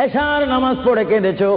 এশার নামাজ পড়ে কেঁদেছো,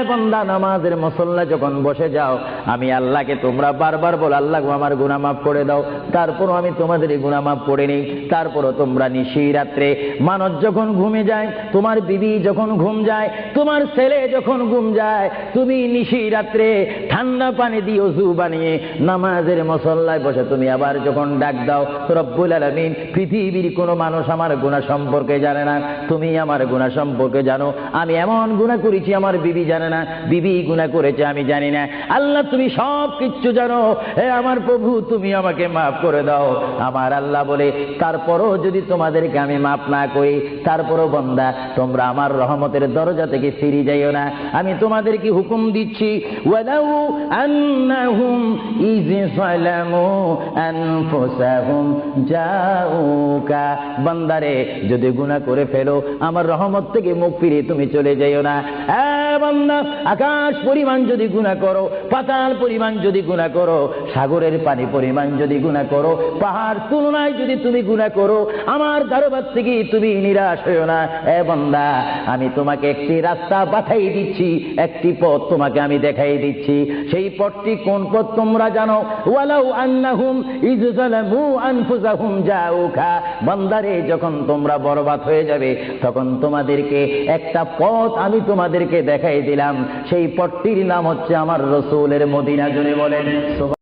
বান্দা নামাজের মুসল্লা যখন বসে যাও, আমি আল্লাহকে তোমরা বারবার বল, আল্লাহ আমার গুনাহ মাফ করে দাও, তারপরও আমি তোমাদের এই গুনাহ মাফ করে নিই। তারপরও তোমরা নিশি রাত্রে, মানুষ যখন ঘুমে যায়, তোমার বিবি যখন ঘুম যায়, তোমার ছেলে যখন ঘুম যায়, তুমি নিশি রাত্রে ঠান্ডা পানি দিয়ে ওযু বানিয়ে নামাজের মুসল্লায় বসে তুমি আবার যখন ডাক দাও, রব্বুল আলামিন, পৃথিবীর কোনো মানুষ আমার গুনাহ সম্পর্কে জানে না, তুমি আমার গুনাহ সম্পর্কে জানো। আমি এমন গুনাহ করেছি আমার বিবি জানে না, বিবি গুনাহ করেছে আমি জানি না। আল্লাহ তুমি সব কিচ্ছু জানো, হে আমার প্রভু তুমি আমাকে মাফ করে দাও। আমার আল্লাহ বলে, তারপরও যদি তোমাদেরকে আমি মাফ না করি, তারপরও বান্দা তোমরা আমার রহমতের দরজা থেকে ফিরে যাইও না। আমি তোমাদেরকে হুকুম দিচ্ছি, ওয়ালাউ আন্নাহুম ইয যালামু আনফুসাহুম জাউকা, বান্দারে যদি গুনাহ করে ফেলো, আমার রহমত থেকে মুখ ফিরে তুমি চলে যাইও না। বান্দা, আকাশ পরিমাণ যদি গুনাহ করো, পাতাল পরিমাণ যদি গুনাহ করো, সাগরের পানি পরিমাণ যদি গুনাহ করো, পাহাড় তুলনায় যদি তুমি গুনাহ করো, আমার দরবার থেকে তুমি নিরাশ হইও না। বান্দা, আমি তোমাকে একটি রাস্তা পাঠাই দিচ্ছি, একটি পথ তোমাকে আমি দেখাই দিচ্ছি। সেই পথটি কোন পথ তোমরা জানো? ওয়ালাউ আন্নাহুম ইয যালামু আনফুসাহুম জাউকা, বান্দারে যখন তোমরা বরবাদ হয়ে যাবে, তখন তোমাদেরকে একটা পথ আমি তোমাদেরকে দেখাই দিলাম। সেই পথটির নাম হচ্ছে আমার রাসূলের মদিনা। জুড়ে বলেন।